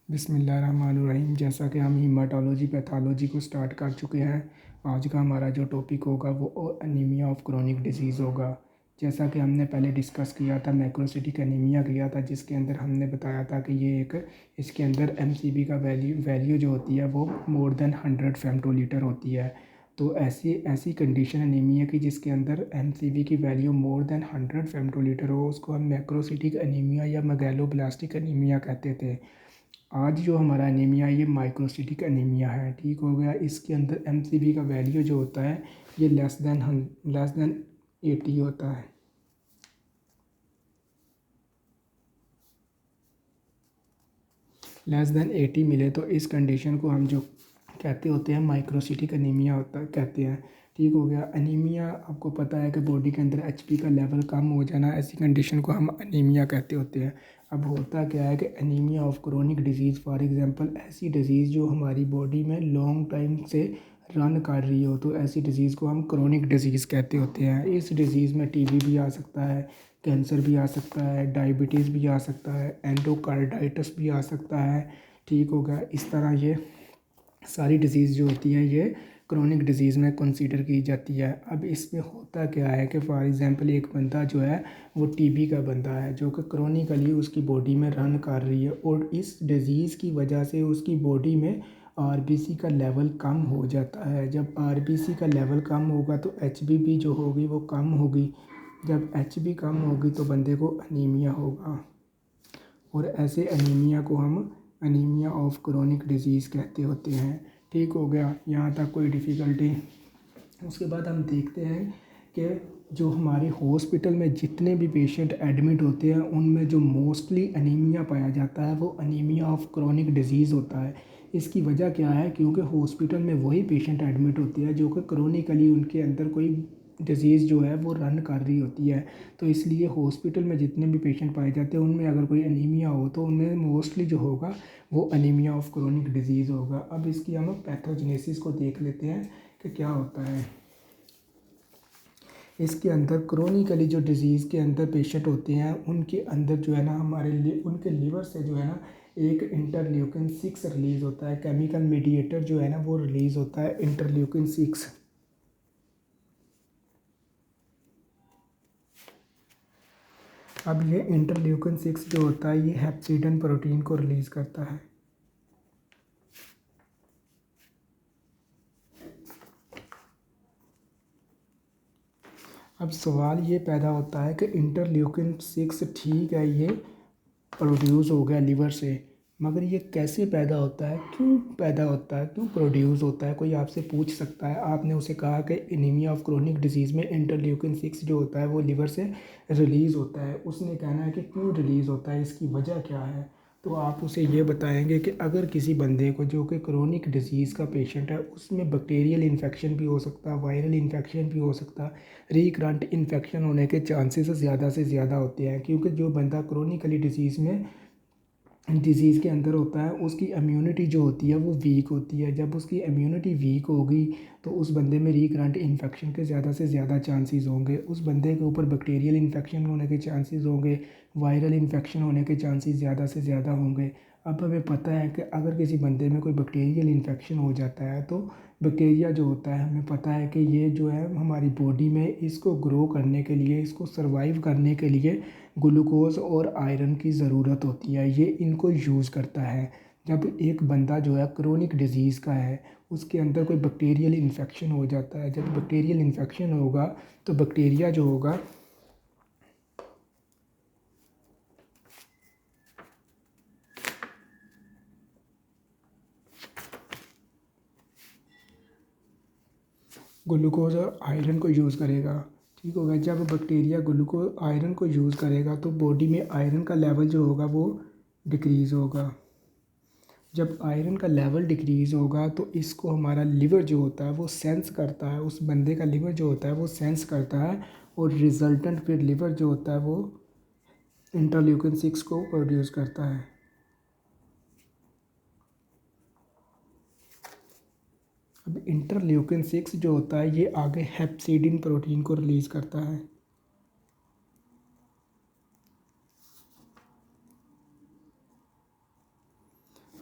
बिस्मिल्लाहिर्रहमानिर्रहीम। जैसा कि हम हीमाटोलॉजी पैथोलॉजी को स्टार्ट कर चुके हैं, आज का हमारा जो टॉपिक होगा वो एनीमिया ऑफ क्रोनिक डिजीज़ होगा। जैसा कि हमने पहले डिस्कस किया था, मैक्रोसिटिक एनीमिया किया था, जिसके अंदर हमने बताया था कि ये एक इसके अंदर एमसीबी का वैल्यू जो होती है वो मोर देन 100 फेमटोलीटर होती है। तो ऐसी ऐसी कंडीशन एनीमिया की जिसके अंदर एमसीबी की वैल्यू मोर देन 100 फेमटोलीटर हो, उसको हम मैक्रोसिटिक एनीमिया या मैगेलोब्लास्टिक एनीमिया कहते थे। आज जो हमारा एनीमिया ये माइक्रोसिटिक एनीमिया है, ठीक हो गया। इसके अंदर एमसीबी का वैल्यू जो होता है ये लेस देन 80 होता है। लेस देन 80 मिले तो इस कंडीशन को हम जो कहते होते हैं माइक्रोसिटिक एनीमिया होता है कहते हैं। ठीक हो गया। एनीमिया आपको पता है कि बॉडी के अंदर एचपी का लेवल कम हो जाना, ऐसी कंडीशन को हम एनीमिया कहते होते हैं। अब होता क्या है कि anaemia of chronic disease, for example ऐसी डिजीज़ जो हमारी बॉडी में लॉन्ग टाइम से रन कर रही हो, तो ऐसी डिज़ीज़ को हम क्रोनिक डिजीज़ कहते होते हैं। इस डिज़ीज़ में टीबी भी आ सकता है, कैंसर भी आ सकता है, डायबिटीज़ भी आ सकता है, एंडोकार्डाइटिस भी आ सकता है। ठीक हो गया। इस तरह ये सारी डिज़ीज़ जो होती हैं ये क्रोनिक डिज़ीज़ में कंसीडर की जाती है। अब इसमें होता क्या है कि फॉर एग्ज़ाम्पल एक बंदा जो है वो टीबी का बंदा है जो कि क्रोनिकली उसकी बॉडी में रन कर रही है, और इस डिज़ीज़ की वजह से उसकी बॉडी में आरबीसी का लेवल कम हो जाता है। जब आरबीसी का लेवल कम होगा तो एचबी भी जो होगी वो कम होगी। जब एचबी कम होगी तो बंदे को अनीमिया होगा, और ऐसे अनीमिया को हम अनीमिया ऑफ क्रोनिक डिजीज़ कहते होते हैं। ठीक हो गया। यहाँ तक कोई डिफ़िकल्टी? उसके बाद हम देखते हैं कि जो हमारे हॉस्पिटल में जितने भी पेशेंट एडमिट होते हैं उनमें जो मोस्टली अनीमिया पाया जाता है वो अनीमिया ऑफ क्रोनिक डिजीज़ होता है। इसकी वजह क्या है? क्योंकि हॉस्पिटल में वही पेशेंट एडमिट होते हैं जो कि क्रोनिकली उनके अंदर कोई डिज़ीज़ जो है वो रन कर रही होती है। तो इसलिए हॉस्पिटल में जितने भी पेशेंट पाए जाते हैं उनमें अगर कोई अनीमिया हो तो उनमें मोस्टली जो होगा वो अनीमिया ऑफ क्रोनिक डिजीज़ होगा। अब इसकी हम पैथोजेनेसिस को देख लेते हैं कि क्या होता है। इसके अंदर क्रोनिकली जो डिज़ीज़ के अंदर पेशेंट होते हैं उनके अंदर जो है ना उनके लिवर से जो है ना एक इंटरल्यूकिन 6 रिलीज़ होता है। केमिकल मीडिएटर जो है ना वो रिलीज़ होता है इंटरल्यूकिन 6। अब ये इंटरल्यूकिन 6 जो होता है ये हेप्सिडन प्रोटीन को रिलीज़ करता है। अब सवाल ये पैदा होता है कि इंटरल्यूकिन 6 ठीक है, ये प्रोड्यूस हो गया लिवर से, मगर ये कैसे पैदा होता है, क्यों पैदा होता है, क्यों प्रोड्यूस होता है? कोई आपसे पूछ सकता है। आपने उसे कहा कि एनीमिया ऑफ क्रोनिक डिजीज़ में इंटरल्यूकिन 6 जो होता है वो लिवर से रिलीज़ होता है। उसने कहना है कि क्यों रिलीज़ होता है, इसकी वजह क्या है। तो आप उसे ये बताएंगे कि अगर किसी बंदे को जो कि क्रोनिक डिजीज़ का पेशेंट है उसमें बैक्टीरियल इन्फेक्शन भी हो सकता है, वायरल इन्फेक्शन भी हो सकता है, रिकरेंट इन्फेक्शन होने के चांसेस ज़्यादा से ज़्यादा होते हैं। क्योंकि जो बंदा क्रोनिकली डिज़ीज़ के अंदर होता है उसकी इम्यूनिटी जो होती है वो वीक होती है। जब उसकी इम्यूनिटी वीक होगी तो उस बंदे में रिकरेंट इन्फेक्शन के ज़्यादा से ज़्यादा चांसेस होंगे, उस बंदे के ऊपर बैक्टीरियल इन्फेक्शन होने के चांसेस होंगे, वायरल इन्फेक्शन होने के चांसेस ज़्यादा से ज़्यादा होंगे। अब हमें पता है कि अगर किसी बंदे में कोई बैक्टीरियल इन्फेक्शन हो जाता है तो बैक्टीरिया जो होता है हमें पता है कि ये जो है हमारी बॉडी में इसको ग्रो करने के लिए, इसको सर्वाइव करने के लिए ग्लूकोज और आयरन की ज़रूरत होती है, ये इनको यूज़ करता है। जब एक बंदा जो है क्रोनिक डिज़ीज़ का है उसके अंदर कोई बैक्टीरियल इन्फेक्शन हो जाता है, जब बैक्टीरियल इन्फेक्शन होगा तो बैक्टीरिया जो होगा ग्लूकोज और आयरन को यूज़ करेगा। ठीक होगा। जब बैक्टीरिया ग्लूकोज आयरन को यूज़ करेगा तो बॉडी में आयरन का लेवल जो होगा वो डिक्रीज़ होगा। जब आयरन का लेवल डिक्रीज़ होगा तो इसको हमारा लिवर जो होता है वो सेंस करता है, उस बंदे का लिवर जो होता है वो सेंस करता है, और रिजल्टेंट फिर लिवर जो होता है वो इंटरल्यूकिन 6 को प्रोड्यूस करता है। अब इंटरल्यूकिन 6 जो होता है ये आगे हेप्सिडिन प्रोटीन को रिलीज़ करता है।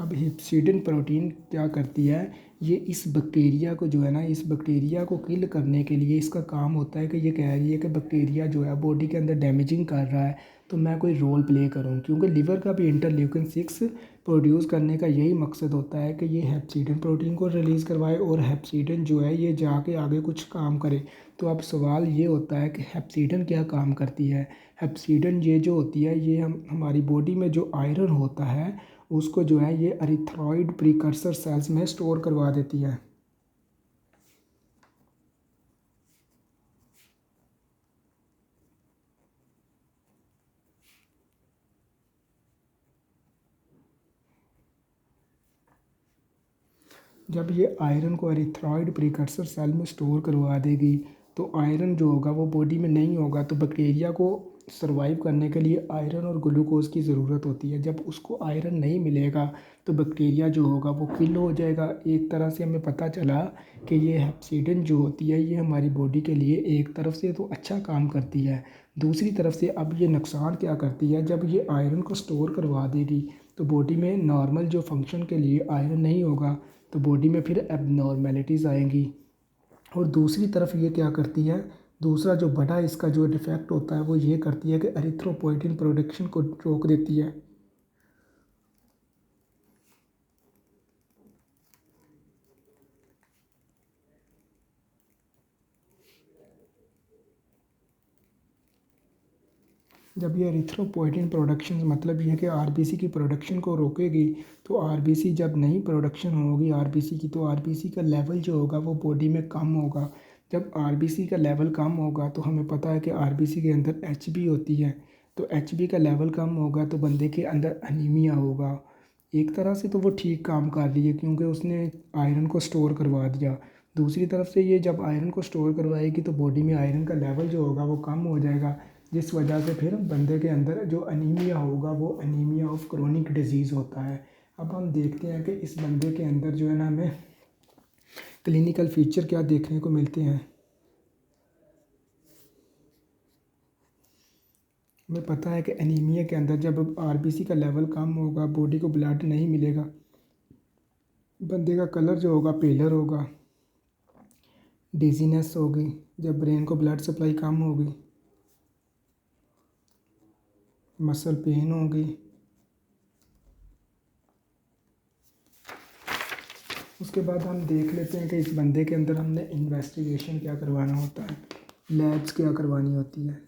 अब हिप्सिडन प्रोटीन क्या करती है, ये इस बैक्टीरिया को जो है ना, इस बैक्टीरिया को किल करने के लिए इसका काम होता है कि ये कह रही है कि बैक्टीरिया जो है बॉडी के अंदर डैमेजिंग कर रहा है, तो मैं कोई रोल प्ले करूँ। क्योंकि लिवर का भी इंटरल्यूकिन 6 प्रोड्यूस करने का यही मकसद होता है कि ये हेप्सिडन प्रोटीन को रिलीज़ करवाए और हेप्सिडन जो है ये जाके आगे कुछ काम करे। तो अब सवाल ये होता है कि हेप्सिडन क्या काम करती है। हेप्सिडन ये जो होती है, ये हमारी बॉडी में जो आयरन होता है उसको जो है ये एरिथ्रॉइड प्रीकर्सर सेल्स में स्टोर करवा देती है। जब ये आयरन को एरिथ्रॉइड प्रीकर्सर सेल में स्टोर करवा देगी तो आयरन जो होगा वो बॉडी में नहीं होगा, तो बैक्टीरिया को सर्वाइव करने के लिए आयरन और ग्लूकोज की ज़रूरत होती है। जब उसको आयरन नहीं मिलेगा तो बैक्टीरिया जो होगा वो किल हो जाएगा। एक तरह से हमें पता चला कि ये हेप्सिडन जो होती है ये हमारी बॉडी के लिए एक तरफ से तो अच्छा काम करती है, दूसरी तरफ से अब ये नुकसान क्या करती है, जब ये आयरन को स्टोर करवा देगी तो बॉडी में नॉर्मल जो फंक्शन के लिए आयरन नहीं होगा, तो बॉडी में फिर एबनॉर्मेलिटीज़ आएंगी। और दूसरी तरफ ये क्या करती है, दूसरा जो बड़ा इसका जो डिफेक्ट होता है वो ये करती है कि एरिथ्रोपोइटिन प्रोडक्शन को रोक देती है। जब ये एरिथ्रोपोइटिन प्रोडक्शन मतलब ये कि आरबीसी की प्रोडक्शन को रोकेगी, तो आरबीसी जब नहीं प्रोडक्शन होगी आरबीसी की, तो आरबीसी का लेवल जो होगा वो बॉडी में कम होगा। जब आरबीसी का लेवल कम होगा तो हमें पता है कि आरबीसी के अंदर एचबी होती है, तो एचबी का लेवल कम होगा तो बंदे के अंदर अनीमिया होगा। एक तरह से तो वो ठीक काम कर रही है क्योंकि उसने आयरन को स्टोर करवा दिया। दूसरी तरफ से ये जब आयरन को स्टोर करवाएगी तो बॉडी में आयरन का लेवल जो होगा वो कम हो जाएगा, जिस वजह से फिर बंदे के अंदर जो अनीमिया होगा वो अनीमिया ऑफ क्रोनिक डिजीज़ होता है। अब हम देखते हैं कि इस बंदे के अंदर जो है ना हमें क्लिनिकल फीचर क्या देखने को मिलते हैं। हमें पता है कि एनीमिया के अंदर जब आरबीसी का लेवल कम होगा, बॉडी को ब्लड नहीं मिलेगा, बंदे का कलर जो होगा पेलर होगा, डिजीनेस होगी, जब ब्रेन को ब्लड सप्लाई कम होगी, मसल पेन होगी। उसके बाद हम देख लेते हैं कि इस बंदे के अंदर हमने इन्वेस्टिगेशन क्या करवाना होता है, लैब्स क्या करवानी होती है।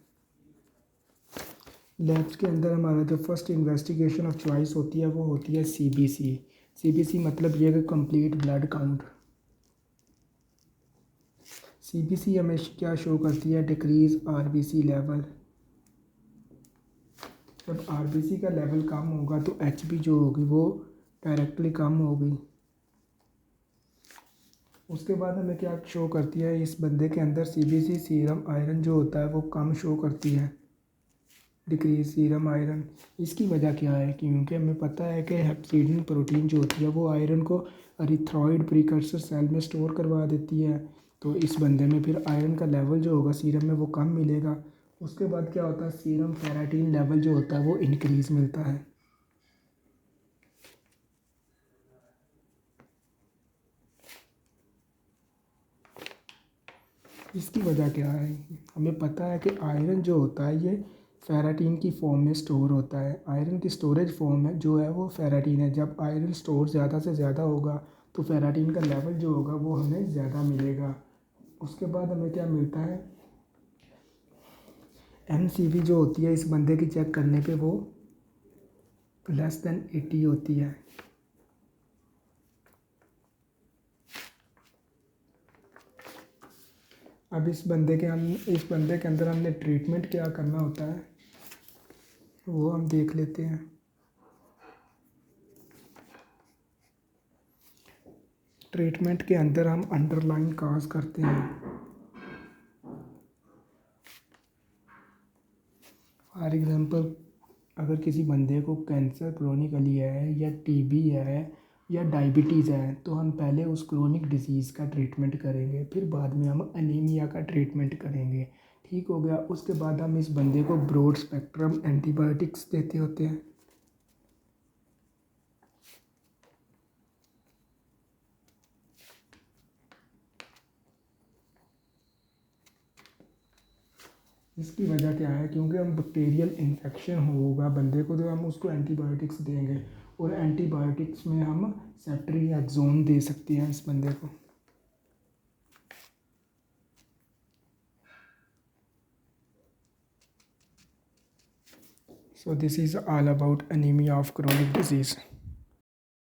लैब्स के अंदर हमारा जो फर्स्ट इन्वेस्टिगेशन ऑफ चॉइस होती है वो होती है सीबीसी। सीबीसी मतलब ये कि कंप्लीट ब्लड काउंट। सीबीसी हमें क्या शो करती है, डिक्रीज आरबीसी लेवल। जब आरबीसी का लेवल कम होगा तो एचबी जो होगी वो डायरेक्टली कम होगी। उसके बाद हमें क्या शो करती है, इस बंदे के अंदर सीबीसी सीरम आयरन जो होता है वो कम शो करती है, डिक्रीज सीरम आयरन। इसकी वजह क्या है, क्योंकि हमें पता है कि हेप्सिडन प्रोटीन जो होती है वो आयरन को एरिथ्रॉइड प्रीकर्सर सेल में स्टोर करवा देती है, तो इस बंदे में फिर आयरन का लेवल जो होगा सीरम में वो कम मिलेगा। उसके बाद क्या होता है, सीरम फेराटिन लेवल जो होता है वो इंक्रीज़ मिलता है। इसकी वजह क्या है, हमें पता है कि आयरन जो होता है ये फेराटीन की फॉर्म में स्टोर होता है। आयरन की स्टोरेज फॉर्म है जो है वो फेराटीन है। जब आयरन स्टोर ज़्यादा से ज़्यादा होगा तो फेराटीन का लेवल जो होगा वो हमें ज़्यादा मिलेगा। उसके बाद हमें क्या मिलता है, एमसीवी जो होती है इस बंदे की चेक करने पे वो <80 होती है। अब इस बंदे के अंदर हमने ट्रीटमेंट क्या करना होता है वो हम देख लेते हैं। ट्रीटमेंट के अंदर हम अंडरलाइन काज करते हैं। फॉर एग्ज़ाम्पल अगर किसी बंदे को कैंसर क्रोनिकली है या टीबी है या डायबिटीज़ है तो हम पहले उस क्रोनिक डिजीज़ का ट्रीटमेंट करेंगे, फिर बाद में हम अनीमिया का ट्रीटमेंट करेंगे। ठीक हो गया। उसके बाद हम इस बंदे को ब्रॉड स्पेक्ट्रम एंटीबायोटिक्स देते होते हैं। इसकी वजह क्या है, क्योंकि हम बैक्टीरियल इन्फेक्शन होगा बंदे को तो हम उसको एंटीबायोटिक्स देंगे, और एंटीबायोटिक्स में हम सेफ्ट्रियाक्सोन दे सकते हैं इस बंदे को। So this is all about anemia of chronic disease.